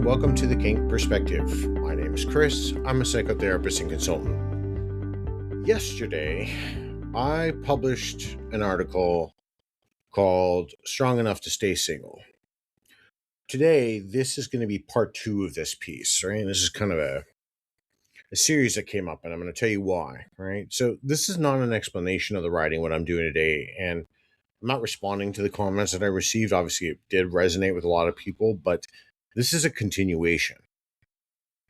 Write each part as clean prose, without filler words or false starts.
and welcome to the Kink Perspective. My name is Chris. I'm a psychotherapist and consultant. Yesterday, I published an article called Strong Enough to Stay Single. Today, this is going to be part 2 of this piece, right? This is kind of a series that came up, and I'm going to tell you why, right? So this is not an explanation of the writing, what I'm doing today, and I'm not responding to the comments that I received. Obviously, it did resonate with a lot of people, but this is a continuation.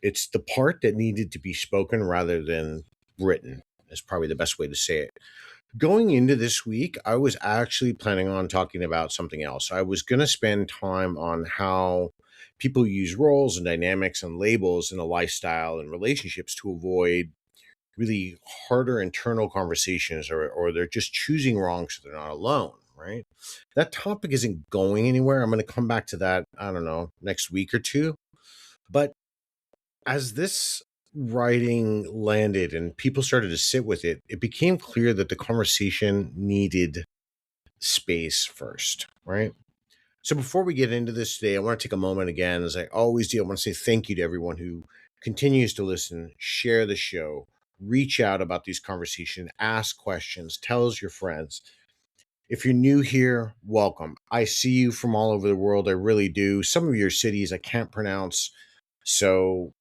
It's the part that needed to be spoken rather than written, is probably the best way to say it. Going into this week, I was actually planning on talking about something else. I was going to spend time on how people use roles and dynamics and labels in a lifestyle and relationships to avoid really harder internal conversations, or they're just choosing wrong so they're not alone, right? That topic isn't going anywhere. I'm going to come back to that, I don't know, next week or two. But as this writing landed and people started to sit with it, it became clear that the conversation needed space first, right? So before we get into this today, I want to take a moment again, as I always do. I want to say thank you to everyone who continues to listen, share the show, reach out about these conversations, ask questions, tells your friends. If you're new here, welcome. I see you from all over the world. I really do. Some of your cities I can't pronounce. So,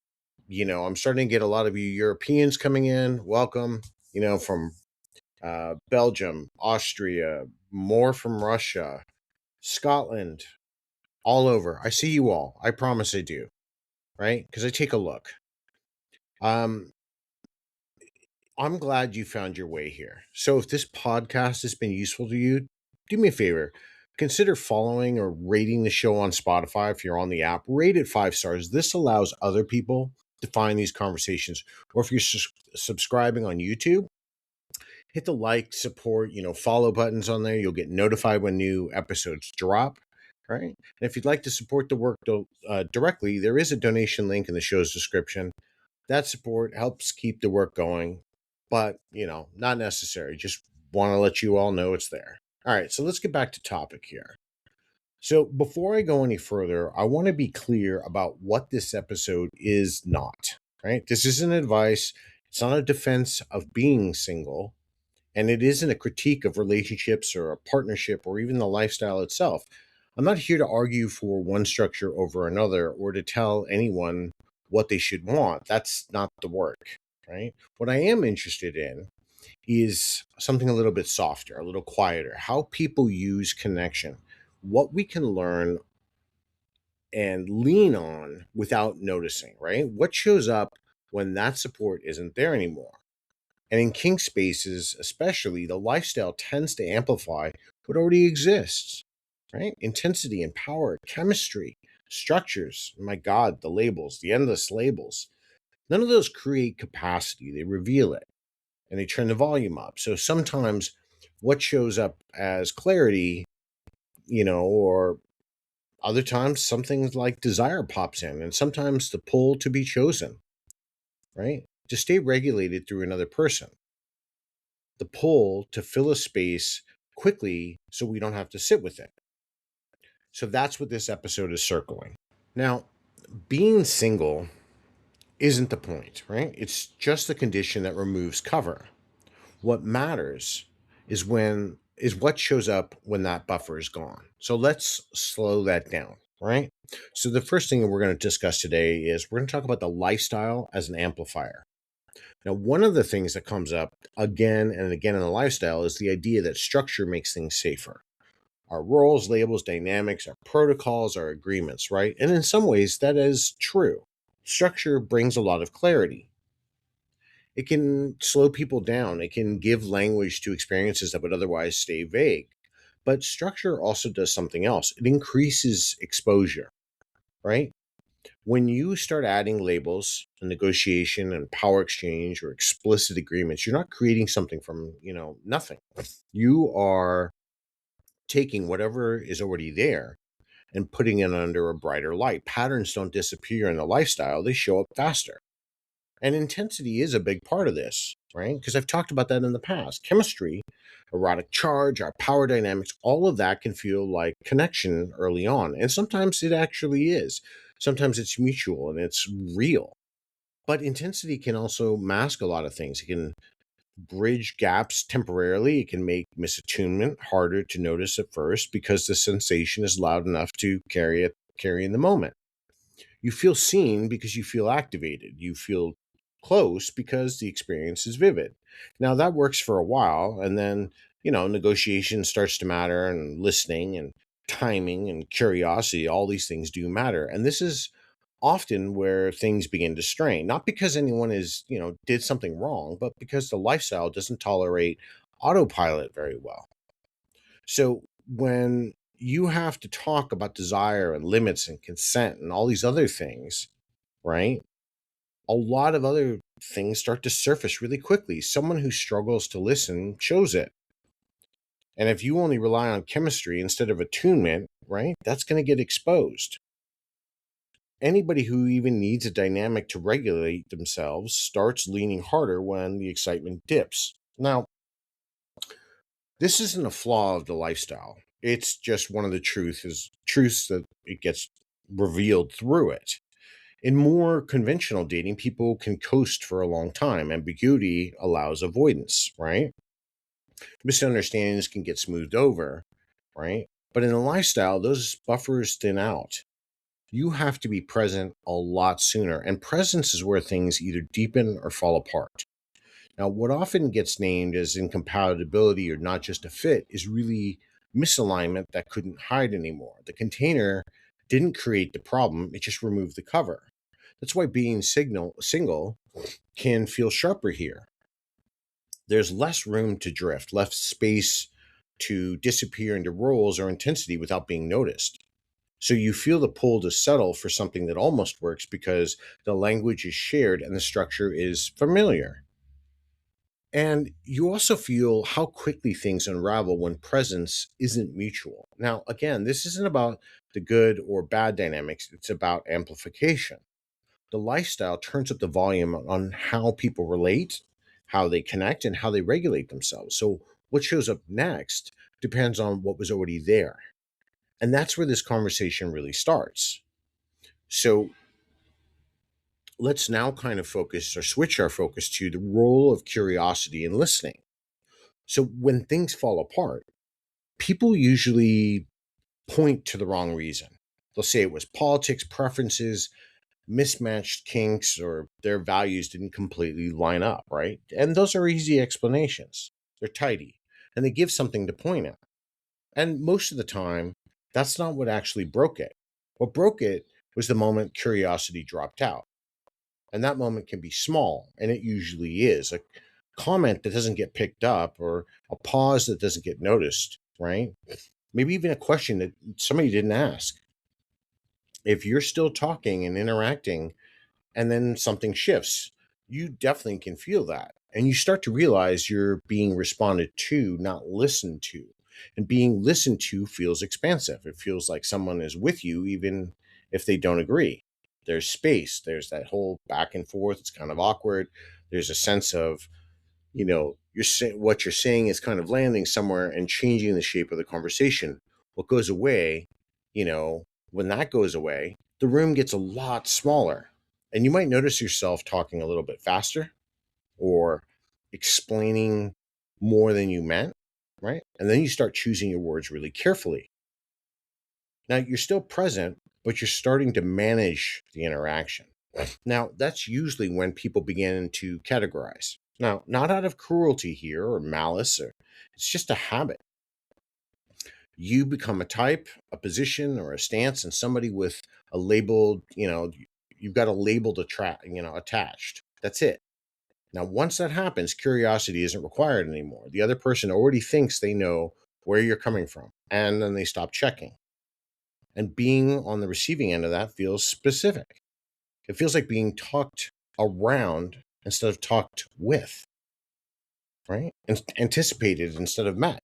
I'm starting to get a lot of you Europeans coming in. Welcome, from Belgium, Austria, more from Russia, Scotland, all over. I see you all. I promise I do, right? Because I take a look. I'm glad you found your way here. So if this podcast has been useful to you, do me a favor. Consider following or rating the show on Spotify if you're on the app. Rate it 5 stars. This allows other people to find these conversations. Or if you're subscribing on YouTube, hit the like, support, follow buttons on there. You'll get notified when new episodes drop, right? And if you'd like to support the work directly, there is a donation link in the show's description. That support helps keep the work going, but, not necessary. Just want to let you all know it's there. All right, so let's get back to topic here. So before I go any further, I want to be clear about what this episode is not, right? This isn't advice. It's not a defense of being single, and it isn't a critique of relationships or a partnership or even the lifestyle itself. I'm not here to argue for one structure over another or to tell anyone what they should want. That's not the work, right? What I am interested in is something a little bit softer, a little quieter, how people use connection, what we can learn and lean on without noticing, right? What shows up when that support isn't there anymore? And in kink spaces, especially, the lifestyle tends to amplify what already exists, right? Intensity and power, chemistry, structures. My God, the labels, the endless labels. None of those create capacity. They reveal it and they turn the volume up. So sometimes what shows up as clarity, or other times something like desire pops in, and sometimes the pull to be chosen, right? To stay regulated through another person. The pull to fill a space quickly so we don't have to sit with it. So that's what this episode is circling. Now, being single isn't the point, right? It's just the condition that removes cover. What matters is what shows up when that buffer is gone. So let's slow that down, right? So the first thing we're going to discuss today is we're going to talk about the lifestyle as an amplifier. Now, one of the things that comes up again and again in the lifestyle is the idea that structure makes things safer. Our roles, labels, dynamics, our protocols, our agreements, right? And in some ways, that is true. Structure brings a lot of clarity. It can slow people down. It can give language to experiences that would otherwise stay vague. But structure also does something else. It increases exposure, right? When you start adding labels and negotiation and power exchange or explicit agreements, you're not creating something from, nothing. You are taking whatever is already there and putting it under a brighter light. Patterns don't disappear in the lifestyle. They show up faster. And intensity is a big part of this, right? Because I've talked about that in the past. Chemistry, erotic charge, our power dynamics, all of that can feel like connection early on. And sometimes it actually is. Sometimes it's mutual and it's real. But intensity can also mask a lot of things. It can bridge gaps temporarily. It can make misattunement harder to notice at first because the sensation is loud enough to carry in the moment. You feel seen because you feel activated. You feel close because the experience is vivid. Now that works for a while, and then, negotiation starts to matter, and listening and timing and curiosity, all these things do matter. And this is often where things begin to strain, not because anyone did something wrong, but because the lifestyle doesn't tolerate autopilot very well. So when you have to talk about desire and limits and consent and all these other things, right? A lot of other things start to surface really quickly. Someone who struggles to listen shows it. And if you only rely on chemistry instead of attunement, right, that's going to get exposed. Anybody who even needs a dynamic to regulate themselves starts leaning harder when the excitement dips. Now, this isn't a flaw of the lifestyle. It's just one of the truths that it gets revealed through it. In more conventional dating, people can coast for a long time. Ambiguity allows avoidance, right? Misunderstandings can get smoothed over, right? But in a lifestyle, those buffers thin out. You have to be present a lot sooner, and presence is where things either deepen or fall apart. Now, what often gets named as incompatibility or not just a fit is really misalignment that couldn't hide anymore. The container didn't create the problem, it just removed the cover. That's why being single can feel sharper here. There's less room to drift, less space to disappear into roles or intensity without being noticed. So you feel the pull to settle for something that almost works because the language is shared and the structure is familiar. And you also feel how quickly things unravel when presence isn't mutual. Now, again, this isn't about the good or bad dynamics, it's about amplification. The lifestyle turns up the volume on how people relate, how they connect, and how they regulate themselves. So, what shows up next depends on what was already there. And that's where this conversation really starts. So, let's now kind of focus or switch our focus to the role of curiosity and listening. So, when things fall apart, people usually point to the wrong reason. They'll say it was politics, preferences, mismatched kinks, or their values didn't completely line up, right? And those are easy explanations. They're tidy and they give something to point at. And most of the time, that's not what actually broke it. What broke it was the moment curiosity dropped out. And that moment can be small, and it usually is. A comment that doesn't get picked up, or a pause that doesn't get noticed, right? Maybe even a question that somebody didn't ask. If you're still talking and interacting, and then something shifts, you definitely can feel that. And you start to realize you're being responded to, not listened to. And being listened to feels expansive. It feels like someone is with you, even if they don't agree. There's space, there's that whole back and forth. It's kind of awkward. There's a sense of, you're saying what you're saying is kind of landing somewhere and changing the shape of the conversation. What goes away, you know, when that goes away, the room gets a lot smaller. And you might notice yourself talking a little bit faster or explaining more than you meant, right? And then you start choosing your words really carefully. Now you're still present, but you're starting to manage the interaction. Now, that's usually when people begin to categorize. Now, not out of cruelty here or malice, or it's just a habit. You become a type, a position, or a stance, and somebody with a labeled, you've got a label to attached. That's it. Now, once that happens, curiosity isn't required anymore. The other person already thinks they know where you're coming from, and then they stop checking. And being on the receiving end of that feels specific. It feels like being talked around instead of talked with, right? And anticipated instead of met.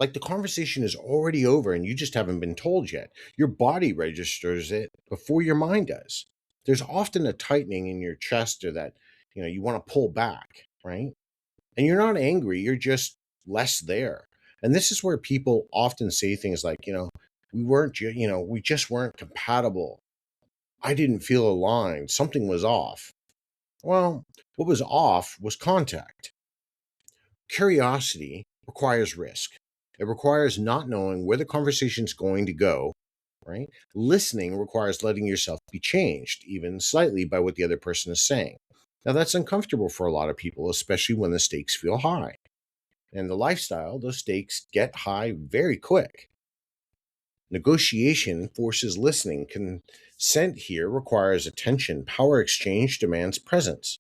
Like the conversation is already over and you just haven't been told yet. Your body registers it before your mind does. There's often a tightening in your chest or that, you want to pull back, right? And you're not angry, you're just less there. And this is where people often say things like, we just weren't compatible. I didn't feel aligned. Something was off. Well, what was off was contact. Curiosity requires risk. It requires not knowing where the conversation's going to go, right? Listening requires letting yourself be changed, even slightly, by what the other person is saying. Now, that's uncomfortable for a lot of people, especially when the stakes feel high. And the lifestyle, those stakes get high very quick. Negotiation forces listening. Consent here requires attention. Power exchange demands presence.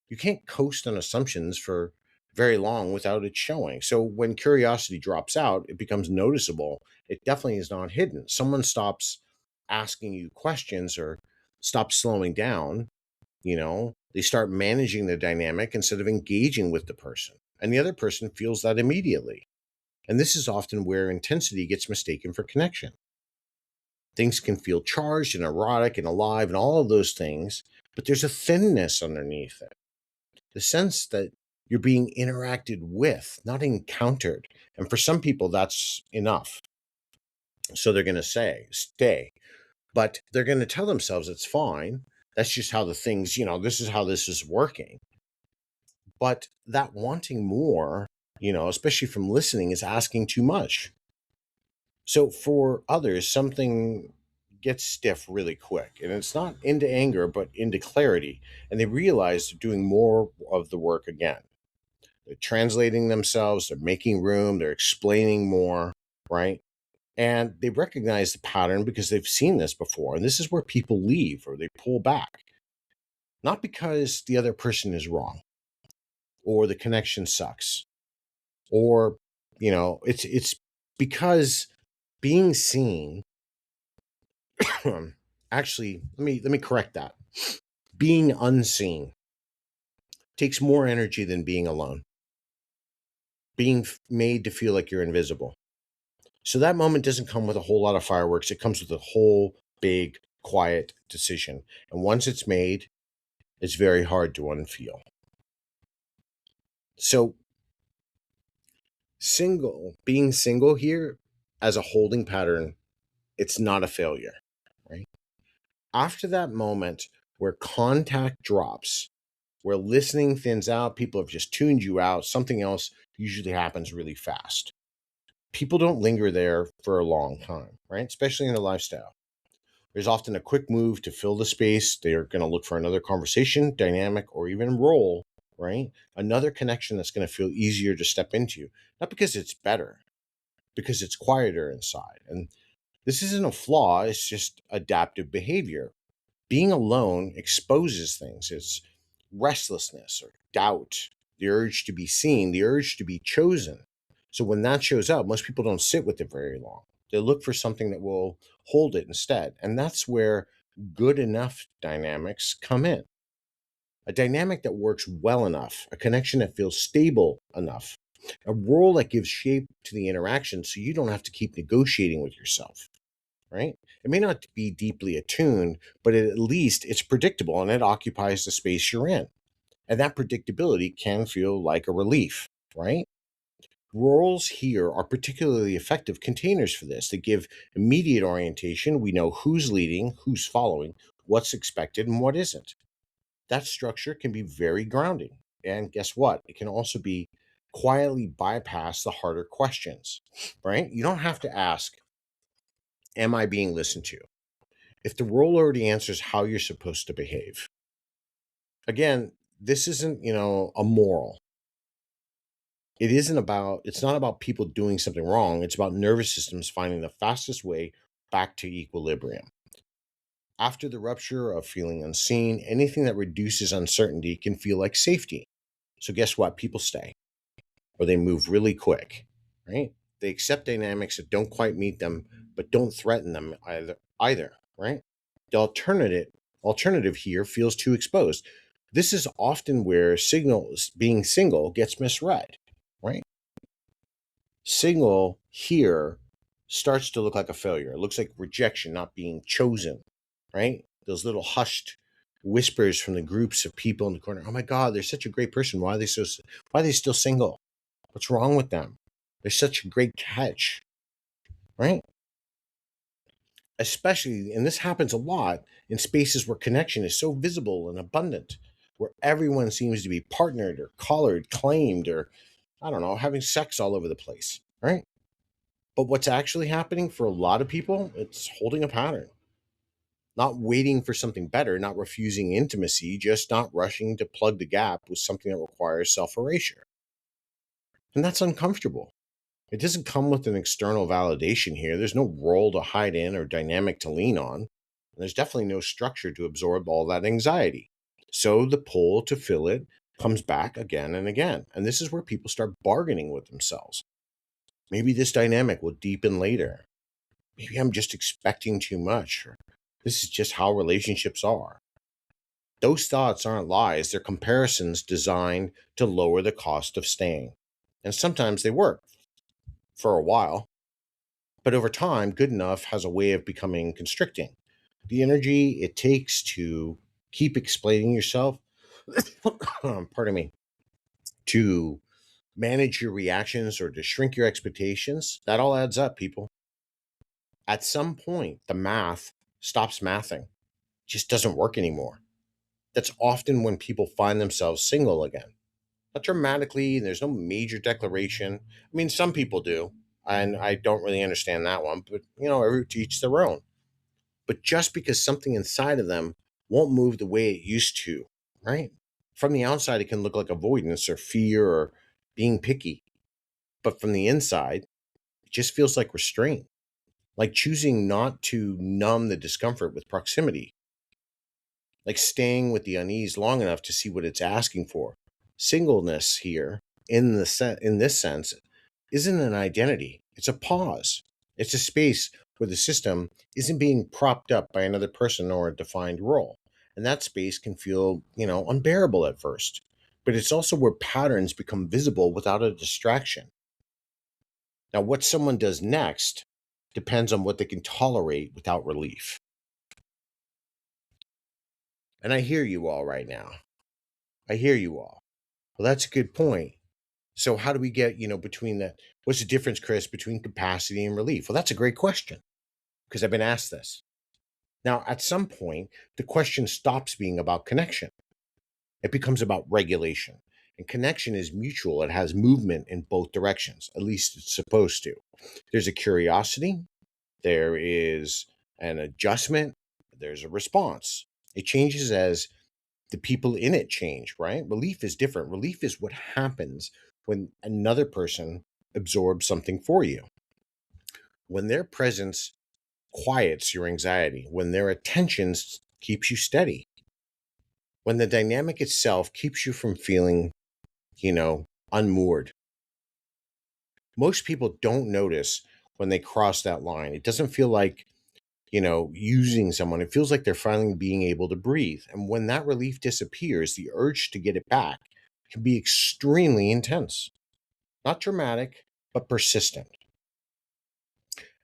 You can't coast on assumptions for very long without it showing. So when curiosity drops out, it becomes noticeable. It definitely is not hidden. Someone stops asking you questions or stops slowing down, they start managing the dynamic instead of engaging with the person. And the other person feels that immediately. And this is often where intensity gets mistaken for connection. Things can feel charged and erotic and alive and all of those things, but there's a thinness underneath it. The sense that you're being interacted with, not encountered. And for some people, that's enough. So they're going to say, stay. But they're going to tell themselves it's fine. That's just how the things, this is how this is working. But that wanting more, especially from listening, is asking too much. So for others, something gets stiff really quick. And it's not into anger, but into clarity. And they realize they're doing more of the work again. They're translating themselves, they're making room, they're explaining more, right? And they recognize the pattern because they've seen this before. And this is where people leave or they pull back. Not because the other person is wrong or the connection sucks or, it's because being seen actually, let me correct that. Being unseen takes more energy than being alone. Being made to feel like you're invisible. So that moment doesn't come with a whole lot of fireworks. It comes with a whole big, quiet decision. And once it's made, it's very hard to unfeel. So being single here as a holding pattern, it's not a failure, right? After that moment where contact drops, where listening thins out, people have just tuned you out, something else usually happens really fast. People don't linger there for a long time, right? Especially in a lifestyle. There's often a quick move to fill the space. They're going to look for another conversation, dynamic, or even role, right? Another connection that's going to feel easier to step into. Not because it's better, because it's quieter inside. And this isn't a flaw, it's just adaptive behavior. Being alone exposes things. It's restlessness or doubt, the urge to be seen, the urge to be chosen. So when that shows up, most people don't sit with it very long. They look for something that will hold it instead. And that's where good enough dynamics come in. A dynamic that works well enough, a connection that feels stable enough, a role that gives shape to the interaction so you don't have to keep negotiating with yourself, right? It may not be deeply attuned, but at least it's predictable and it occupies the space you're in. And that predictability can feel like a relief, right? Roles here are particularly effective containers for this. They give immediate orientation. We know who's leading, who's following, what's expected, and what isn't. That structure can be very grounding. And guess what? It can also be quietly bypass the harder questions, right? You don't have to ask, am I being listened to? If the role already answers how you're supposed to behave. Again, this isn't, a moral. It's not about people doing something wrong. It's about nervous systems finding the fastest way back to equilibrium. After the rupture of feeling unseen, anything that reduces uncertainty can feel like safety. So guess what? People stay or they move really quick, right? They accept dynamics that don't quite meet them, but don't threaten them either, right? The alternative here feels too exposed. This is often where being single gets misread, right? Single here starts to look like a failure. It looks like rejection, not being chosen, right? Those little hushed whispers from the groups of people in the corner. Oh my God, they're such a great person. Why are they still single? What's wrong with them? They're such a great catch, right? especially, and this happens a lot in spaces where connection is so visible and abundant, where everyone seems to be partnered or collared, claimed, or I don't know, having sex all over the place, right? But what's actually happening for a lot of people, it's holding a pattern, not waiting for something better, not refusing intimacy, just not rushing to plug the gap with something that requires self erasure. And that's uncomfortable. It doesn't come with an external validation here. There's no role to hide in or dynamic to lean on. And there's definitely no structure to absorb all that anxiety. So the pull to fill it comes back again and again. And this is where people start bargaining with themselves. Maybe this dynamic will deepen later. Maybe I'm just expecting too much. Or this is just how relationships are. Those thoughts aren't lies, they're comparisons designed to lower the cost of staying. And sometimes they work for a while, but over time, good enough has a way of becoming constricting. The energy it takes to keep explaining yourself, pardon me, to manage your reactions or to shrink your expectations, that all adds up, people. At some point, the math stops mathing, it just doesn't work anymore. That's often when people find themselves single again. Not dramatically, there's no major declaration. I mean, some people do, and I don't really understand that one, but every to each their own. But just because something inside of them won't move the way it used to, right? From the outside, it can look like avoidance or fear or being picky. But from the inside, it just feels like restraint, like choosing not to numb the discomfort with proximity, like staying with the unease long enough to see what it's asking for. Singleness here, in this sense, isn't an identity. It's a pause. It's a space where the system isn't being propped up by another person or a defined role. And that space can feel, unbearable at first. But it's also where patterns become visible without a distraction. Now, what someone does next depends on what they can tolerate without relief. And I hear you all right now. I hear you all. Well, that's a good point. So how do we get, between that? What's the difference, Chris, between capacity and relief? Well, that's a great question because I've been asked this. Now, at some point, the question stops being about connection. It becomes about regulation. And connection is mutual. It has movement in both directions. At least it's supposed to. There's a curiosity, there is an adjustment, there's a response. It changes as the people in it change, right? Relief is different. Relief is what happens when another person absorbs something for you. When their presence quiets your anxiety, when their attention keeps you steady, when the dynamic itself keeps you from feeling, unmoored. Most people don't notice when they cross that line. It doesn't feel like, using someone. It feels like they're finally being able to breathe. And when that relief disappears, the urge to get it back can be extremely intense. Not dramatic, but persistent.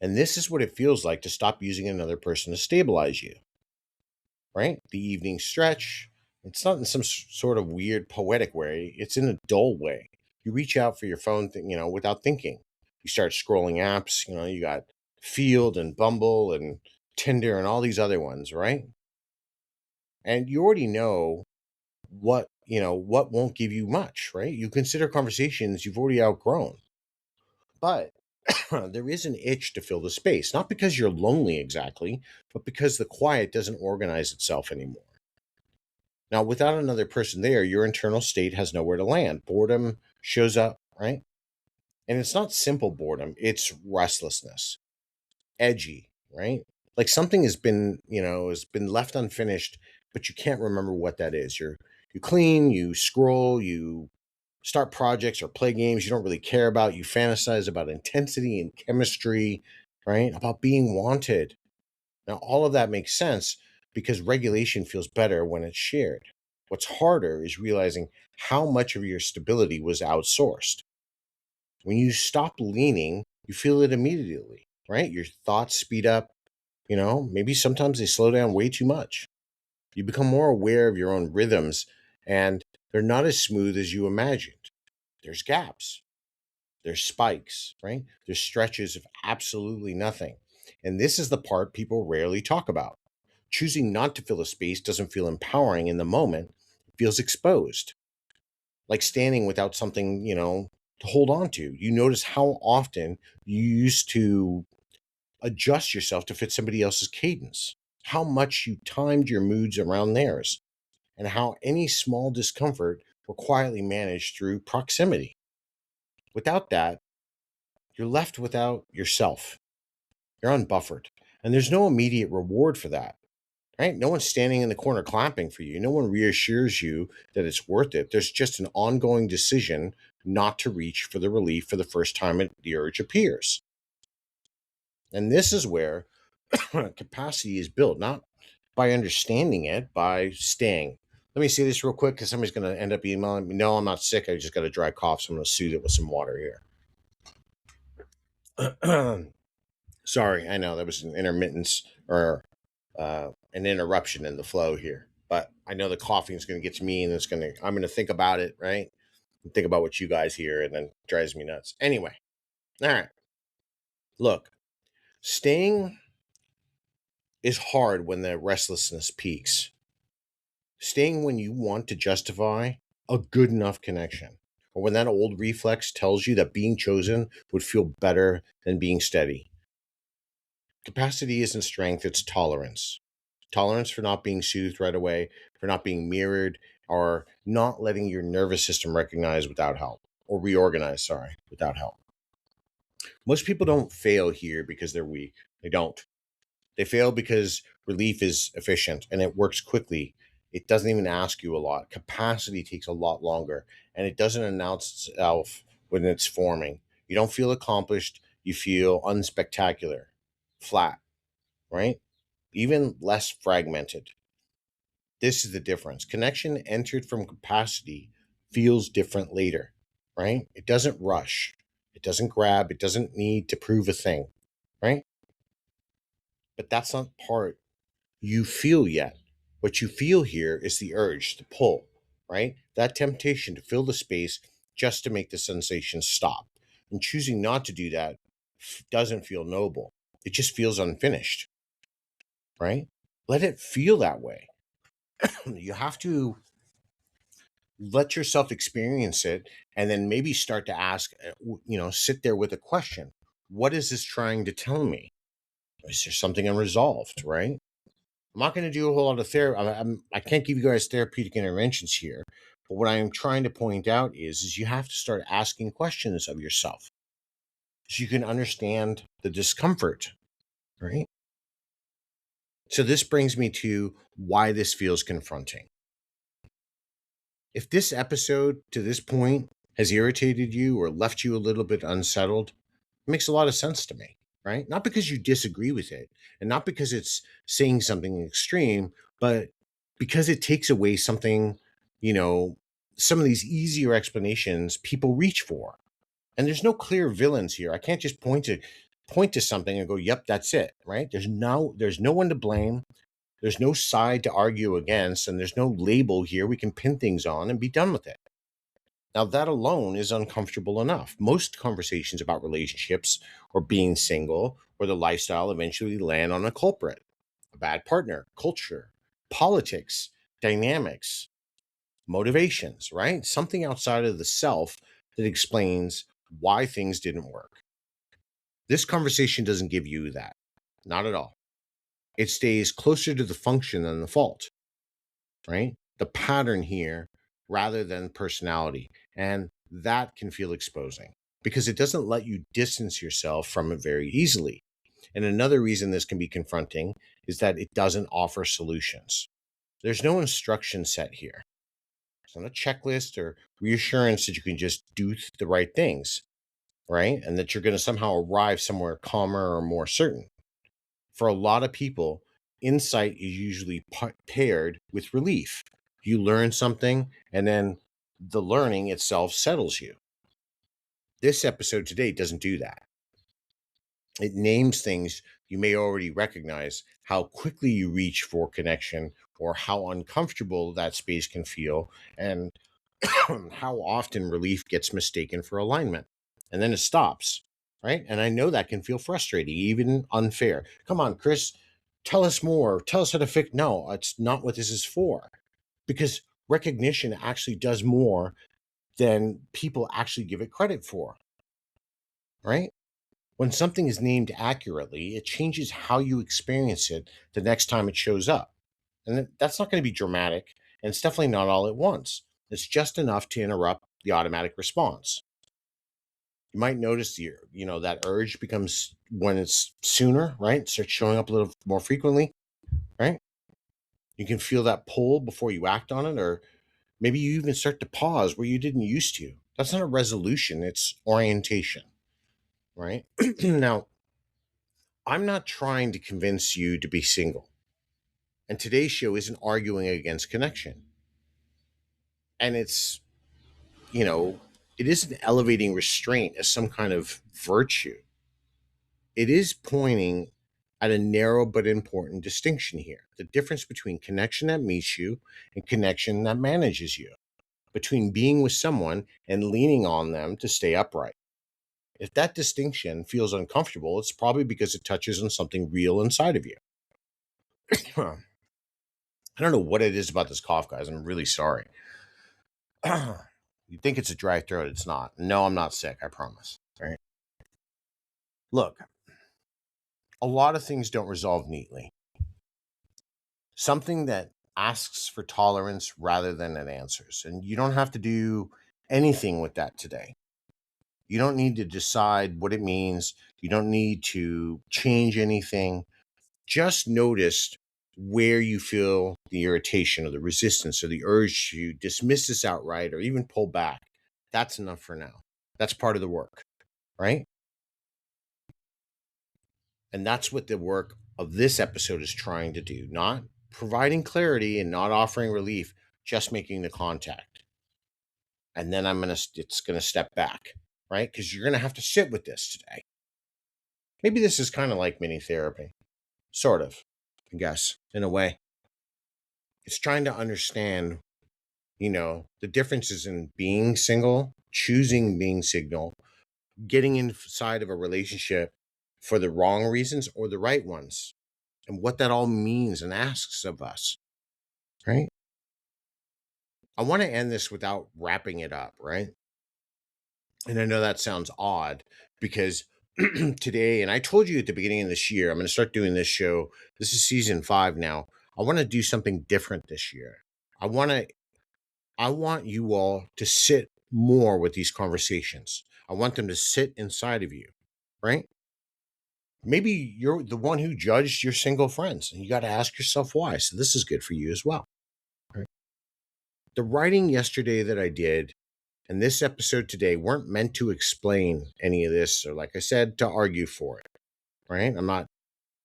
And this is what it feels like to stop using another person to stabilize you, right? The evening stretch, it's not in some sort of weird poetic way, it's in a dull way. You reach out for your phone, without thinking. You start scrolling apps, you got Field and Bumble and Tinder and all these other ones, right? And you already know what won't give you much, right? You consider conversations you've already outgrown. But there is an itch to fill the space, not because you're lonely exactly, but because the quiet doesn't organize itself anymore. Now, without another person there, your internal state has nowhere to land. Boredom shows up, right? And it's not simple boredom, it's restlessness, edgy, right? Like something has been left unfinished, but you can't remember what that is. You clean, you scroll, you start projects or play games you don't really care about. You fantasize about intensity and chemistry, right? About being wanted. Now, all of that makes sense because regulation feels better when it's shared. What's harder is realizing how much of your stability was outsourced. When you stop leaning, you feel it immediately, right? Your thoughts speed up, maybe sometimes they slow down way too much. You become more aware of your own rhythms, and they're not as smooth as you imagined. There's gaps, there's spikes, right? There's stretches of absolutely nothing. And this is the part people rarely talk about. Choosing not to fill a space doesn't feel empowering in the moment, it feels exposed, like standing without something, to hold on to. You notice how often you used to adjust yourself to fit somebody else's cadence, how much you timed your moods around theirs, and how any small discomfort were quietly managed through proximity. Without that, you're left without yourself. You're unbuffered. And there's no immediate reward for that, right? No one's standing in the corner clapping for you. No one reassures you that it's worth it. There's just an ongoing decision not to reach for the relief for the first time the urge appears. And this is where capacity is built, not by understanding it, by staying. Let me say this real quick because somebody's going to end up emailing me. No, I'm not sick. I just got a dry cough, so I'm going to soothe it with some water here. Sorry, I know that was an intermittence or an interruption in the flow here, but I know the coughing is going to get to me, and I'm going to think about it, right? And think about what you guys hear, and then it drives me nuts. Anyway, all right. Look, staying is hard when the restlessness peaks. Staying when you want to justify a good enough connection, or when that old reflex tells you that being chosen would feel better than being steady. Capacity isn't strength, it's tolerance. Tolerance for not being soothed right away, for not being mirrored, or not letting your nervous system recognize without help, or reorganize, without help. Most people don't fail here because they're weak. They don't. They fail because relief is efficient and it works quickly. It doesn't even ask you a lot. Capacity takes a lot longer, and it doesn't announce itself when it's forming. You don't feel accomplished. You feel unspectacular, flat, right? Even less fragmented. This is the difference. Connection entered from capacity feels different later, right? It doesn't rush. It doesn't grab. It doesn't need to prove a thing, right? But that's not part you feel yet. What you feel here is the urge, the pull, right? That temptation to fill the space just to make the sensation stop. And choosing not to do that doesn't feel noble. It just feels unfinished, right? Let it feel that way. You have to let yourself experience it, and then maybe start to ask, sit there with a question. What is this trying to tell me? Is there something unresolved, right? I'm not going to do a whole lot of therapy. I can't give you guys therapeutic interventions here. But what I am trying to point out is you have to start asking questions of yourself so you can understand the discomfort, right? So this brings me to why this feels confronting. If this episode to this point has irritated you or left you a little bit unsettled, it makes a lot of sense to me, right? Not because you disagree with it and not because it's saying something extreme, but because it takes away something, you know, some of these easier explanations people reach for. And there's no clear villains here. I can't just point to something and go, "Yep, that's it," right? There's no one to blame. There's no side to argue against, and there's no label here we can pin things on and be done with it. Now, that alone is uncomfortable enough. Most conversations about relationships or being single or the lifestyle eventually land on a culprit, a bad partner, culture, politics, dynamics, motivations, right? Something outside of the self that explains why things didn't work. This conversation doesn't give you that. Not at all. It stays closer to the function than the fault, right? The pattern here rather than personality. And that can feel exposing because it doesn't let you distance yourself from it very easily. And another reason this can be confronting is that it doesn't offer solutions. There's no instruction set here. It's not a checklist or reassurance that you can just do the right things, right? And that you're going to somehow arrive somewhere calmer or more certain. For a lot of people, insight is usually paired with relief. You learn something, and then the learning itself settles you. This episode today doesn't do that. It names things you may already recognize, how quickly you reach for connection, or how uncomfortable that space can feel, and how often relief gets mistaken for alignment. And then it stops. right? And I know that can feel frustrating, even unfair. Come on, Chris, tell us more. Tell us how to fix. No, it's not what this is for. Because recognition actually does more than people actually give it credit for, right? When something is named accurately, it changes how you experience it the next time it shows up. And that's not going to be dramatic, and it's definitely not all at once. It's just enough to interrupt the automatic response. You might notice that urge becomes when it's sooner, right? It starts showing up a little more frequently, right? You can feel that pull before you act on it, or maybe you even start to pause where you didn't used to. That's not a resolution, it's orientation, right? Now, I'm not trying to convince you to be single. And today's show isn't arguing against connection. And you know, it isn't elevating restraint as some kind of virtue. It is pointing at a narrow but important distinction here, the difference between connection that meets you and connection that manages you, between being with someone and leaning on them to stay upright. If that distinction feels uncomfortable, it's probably because it touches on something real inside of you. I don't know what it is about this cough, guys. I'm really sorry. You think it's a dry throat. It's not. No, I'm not sick. I promise. Right? Look, a lot of things don't resolve neatly. Something that asks for tolerance rather than it answers. And you don't have to do anything with that today. You don't need to decide what it means. You don't need to change anything. Just notice where you feel the irritation or the resistance or the urge to dismiss this outright or even pull back. That's enough for now. That's part of the work, right? And that's what the work of this episode is trying to do, not providing clarity and not offering relief, just making the contact. And then it's going to step back, right? Because you're going to have to sit with this today. Maybe this is kind of like mini therapy, sort of, I guess, in a way. It's trying to understand, the differences in being single, choosing being single, getting inside of a relationship for the wrong reasons or the right ones, and what that all means and asks of us, right? I want to end this without wrapping it up, right? And I know that sounds odd because today, and I told you at the beginning of this year, I'm going to start doing this show. This is season 5 now. I want to do something different this year. I want you all to sit more with these conversations. I want them to sit inside of you, right? Maybe you're the one who judged your single friends and you got to ask yourself why. So this is good for you as well. Right? The writing yesterday that I did and this episode today weren't meant to explain any of this or, like I said, to argue for it, right? I'm not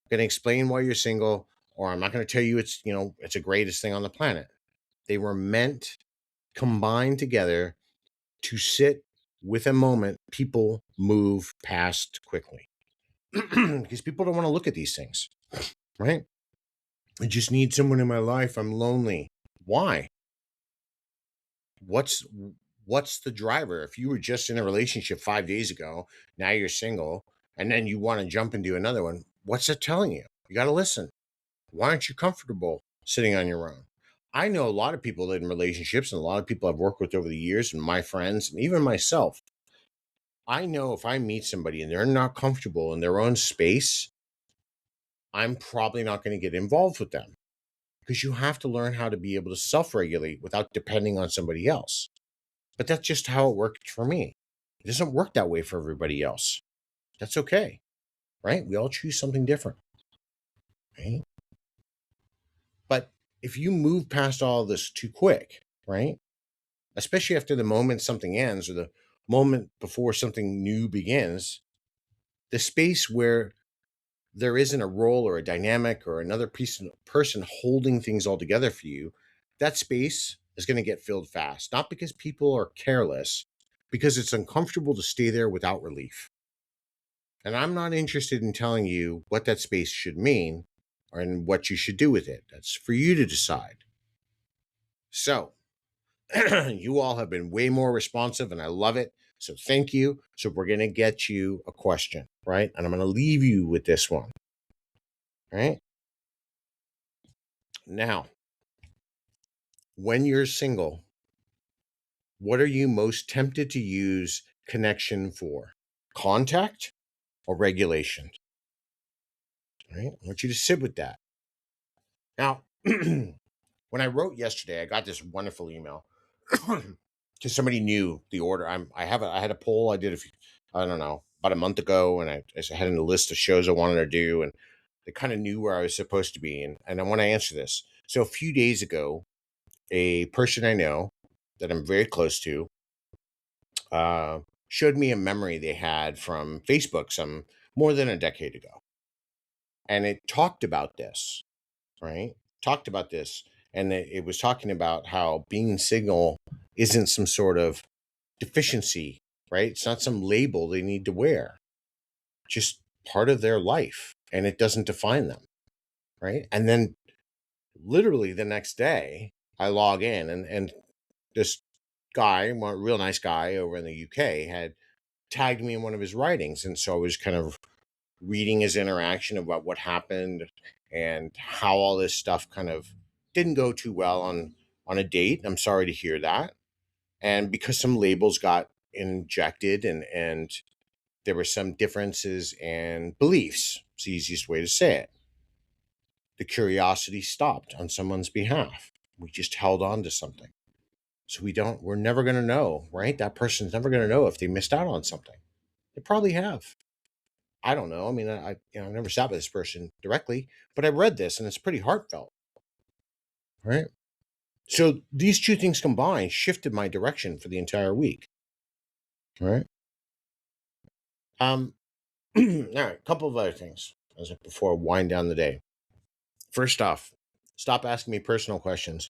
going to explain why you're single, or I'm not going to tell you it's the greatest thing on the planet. They were meant combined together to sit with a moment people move past quickly because people don't want to look at these things, right? I just need someone in my life. I'm lonely. Why? What's the driver? If you were just in a relationship 5 days ago, now you're single, and then you want to jump into another one, what's it telling you? You got to listen. Why aren't you comfortable sitting on your own? I know a lot of people in relationships and a lot of people I've worked with over the years and my friends and even myself. I know if I meet somebody and they're not comfortable in their own space, I'm probably not going to get involved with them because you have to learn how to be able to self-regulate without depending on somebody else. But that's just how it worked for me. It doesn't work that way for everybody else. That's okay, right? We all choose something different, right? But if you move past all this too quick, right? Especially after the moment something ends or the moment before something new begins, the space where there isn't a role or a dynamic or another person holding things all together for you, that space is going to get filled fast. Not because people are careless, because it's uncomfortable to stay there without relief. And I'm not interested in telling you what that space should mean or in what you should do with it. That's for you to decide. So, you all have been way more responsive and I love it. So thank you. So we're going to get you a question, right? And I'm going to leave you with this one, right? Now, when you're single, what are you most tempted to use connection for? Contact or regulation? Right? I want you to sit with that. Now, when I wrote yesterday, I got this wonderful email because somebody knew the order. I had a poll I did I don't know, about a month ago, and I had a list of shows I wanted to do, and they kind of knew where I was supposed to be, and I want to answer this. So a few days ago, a person I know that I'm very close to showed me a memory they had from Facebook some more than a decade ago, and it talked about this, right? Talked about this, and it was talking about how being single isn't some sort of deficiency, right? It's not some label they need to wear, just part of their life, and it doesn't define them, right? And then literally the next day, I log in, and this guy, one real nice guy over in the UK, had tagged me in one of his writings, and so I was kind of reading his interaction about what happened and how all this stuff kind of didn't go too well on a date. I'm sorry to hear that. And because some labels got injected, and there were some differences in beliefs, it's the easiest way to say it. The curiosity stopped on someone's behalf. We just held on to something. So we're never going to know, right? That person's never going to know if they missed out on something. They probably have. I don't know. I mean, I never sat with this person directly, but I read this and it's pretty heartfelt, right? So these two things combined shifted my direction for the entire week, right? All right, a couple of other things before I wind down the day. First off, stop asking me personal questions.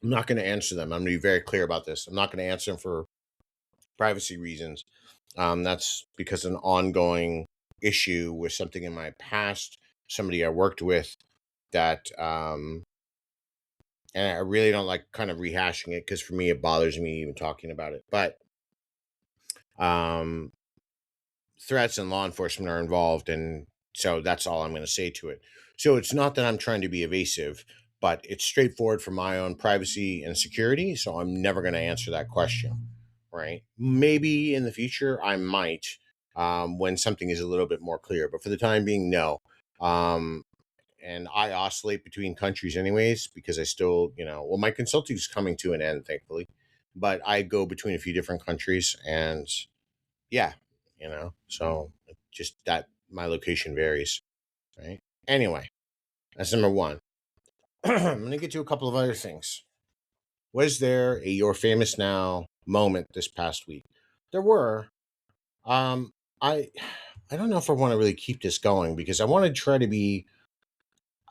I'm not going to answer them. I'm going to be very clear about this. I'm not going to answer them for privacy reasons. That's because an ongoing issue with something in my past, somebody I worked with that, and I really don't like kind of rehashing it because for me, it bothers me even talking about it. But um, threats and law enforcement are involved. And so that's all I'm going to say to it. So it's not that I'm trying to be evasive, but it's straightforward for my own privacy and security. So I'm never going to answer that question, right? Maybe in the future I might, when something is a little bit more clear. But for the time being, no. And I oscillate between countries anyways, because I still, well, my consulting is coming to an end, thankfully. But I go between a few different countries, and yeah, so just that my location varies, right? Anyway, that's number one. I'm going to get to a couple of other things. Was there a You're Famous Now moment this past week? There were. Um, I I don't know if I want to really keep this going because I want to try to be,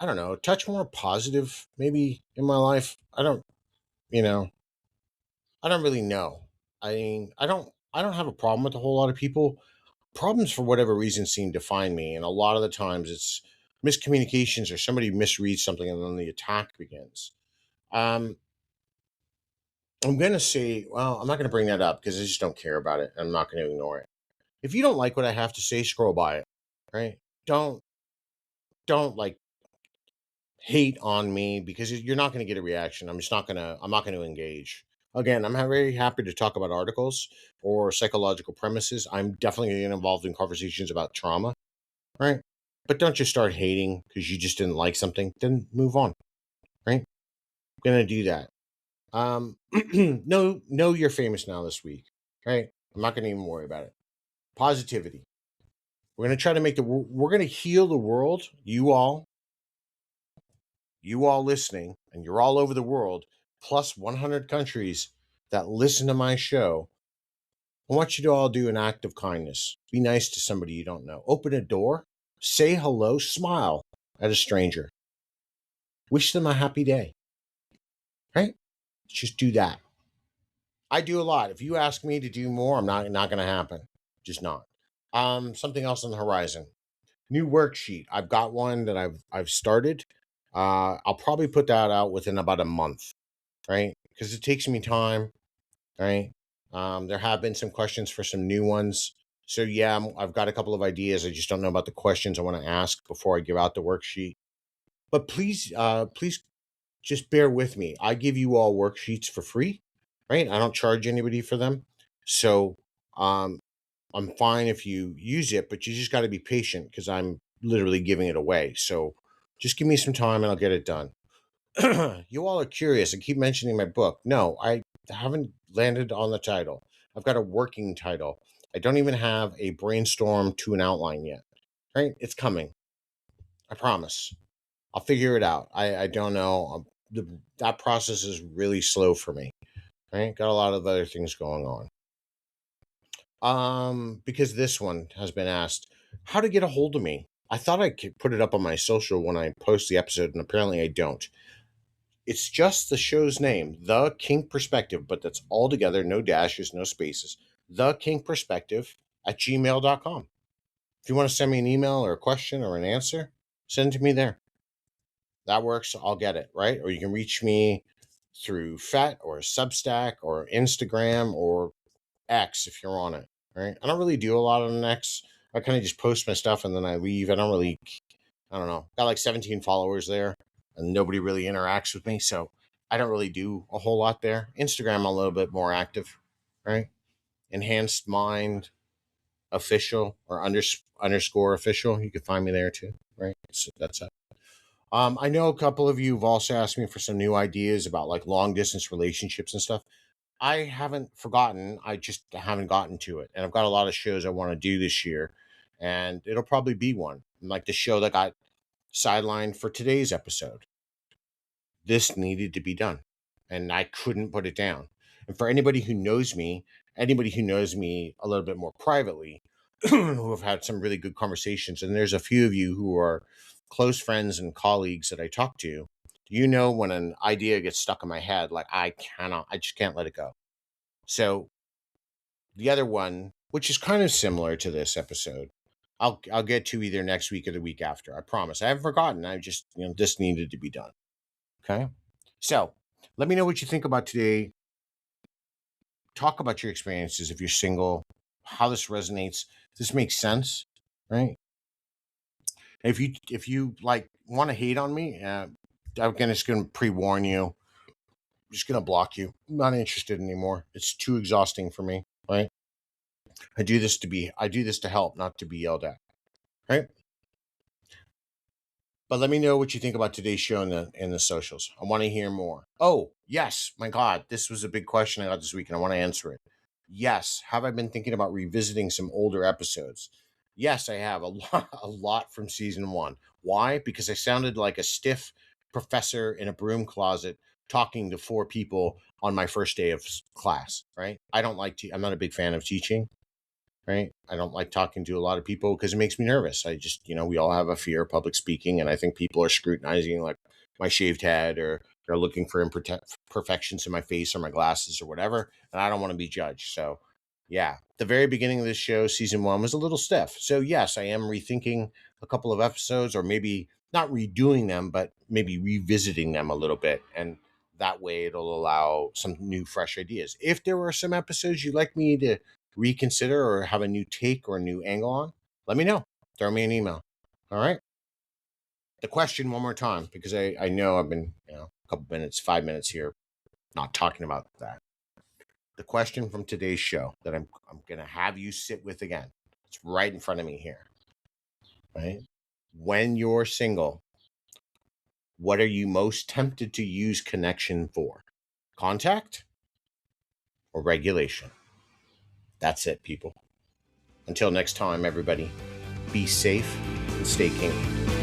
I don't know, a touch more positive maybe in my life. You know, I don't really know. I mean, I don't have a problem with a whole lot of people. Problems for whatever reason seem to find me, and a lot of the times it's miscommunications or somebody misreads something and then the attack begins. Um, I'm gonna say, well, I'm not gonna bring that up because I just don't care about it. I'm not gonna ignore it. If you don't like what I have to say, scroll by it. Right? Don't don't like hate on me because you're not gonna get a reaction. I'm not gonna engage. Again, I'm very happy to talk about articles or psychological premises. I'm definitely getting involved in conversations about trauma, right? But don't just start hating because you just didn't like something. Then move on, right? I'm gonna do that. No, you're famous now this week, right? I'm not gonna even worry about it. Positivity. We're gonna try to we're gonna heal the world. You all listening, and you're all over the world, plus 100 countries that listen to my show. I want you to all do an act of kindness. Be nice to somebody you don't know. Open a door, say hello, smile at a stranger. Wish them a happy day, right? Just do that. I do a lot. If you ask me to do more, I'm not going to happen. Just not. Something else on the horizon. New worksheet. I've got one that I've started. I'll probably put that out within about a month, right? Because it takes me time, right? There have been some questions for some new ones. So yeah, I've got a couple of ideas. I just don't know about the questions I want to ask before I give out the worksheet. But please just bear with me. I give you all worksheets for free, right? I don't charge anybody for them. So um, I'm fine if you use it, but you just got to be patient because I'm literally giving it away. So just give me some time and I'll get it done. You all are curious. I keep mentioning my book. No, I haven't landed on the title. I've got a working title. I don't even have a brainstorm to an outline yet. Right? It's coming. I promise. I'll figure it out. I don't know. That process is really slow for me. Right? Got a lot of other things going on. Because this one has been asked how to get a hold of me. I thought I could put it up on my social when I post the episode, and apparently I don't. It's just the show's name, The Kink Perspective, but that's all together, no dashes, no spaces. The Kink Perspective at gmail.com. If you want to send me an email or a question or an answer, send it to me there. That works. I'll get it, right? Or you can reach me through Fet or Substack or Instagram or X if you're on it, right? I don't really do a lot on X. I kind of just post my stuff and then I leave. I don't know. Got like 17 followers there and nobody really interacts with me. So I don't really do a whole lot there. Instagram, I'm a little bit more active, right? Enhanced Mind Official or underscore official. You can find me there too, right? So that's it. I know a couple of you have also asked me for some new ideas about like long distance relationships and stuff. I haven't forgotten. I just haven't gotten to it. And I've got a lot of shows I want to do this year. And it'll probably be one. Like the show that got sidelined for today's episode. This needed to be done. And I couldn't put it down. And for anybody who knows me a little bit more privately, who have had some really good conversations, and there's a few of you who are close friends and colleagues that I talk to, you know, when an idea gets stuck in my head, like I just can't let it go. So the other one, which is kind of similar to this episode, I'll get to either next week or the week after. I promise. I haven't forgotten. I just, this needed to be done. Okay. So let me know what you think about today. Talk about your experiences if you're single, how this resonates. This makes sense, right? If you like want to hate on me, I'm just gonna pre-warn you. I'm just gonna block you. I'm not interested anymore. It's too exhausting for me, right? I do this to help, not to be yelled at, right? But let me know what you think about today's show in the socials. I want to hear more. Oh, yes. My God, this was a big question I got this week, and I want to answer it. Yes. Have I been thinking about revisiting some older episodes? Yes, I have a lot from season one. Why? Because I sounded like a stiff professor in a broom closet talking to four people on my first day of class, right? I'm not a big fan of teaching, right? I don't like talking to a lot of people because it makes me nervous. I just, we all have a fear of public speaking, and I think people are scrutinizing like my shaved head, or they're looking for imperfections in my face or my glasses or whatever, and I don't want to be judged. So, yeah, the very beginning of this show, season one, was a little stiff. So, yes, I am rethinking a couple of episodes, or maybe not redoing them, but maybe revisiting them a little bit, and that way it'll allow some new, fresh ideas. If there were some episodes you'd like me to reconsider or have a new take or a new angle on, let me know. Throw me an email. All right. The question one more time, because I know I've been, a couple minutes, 5 minutes here, not talking about that. The question from today's show that I'm going to have you sit with again. It's right in front of me here. Right. When you're single, what are you most tempted to use connection for? Contact or regulation? That's it, people. Until next time, everybody, be safe and stay kinky.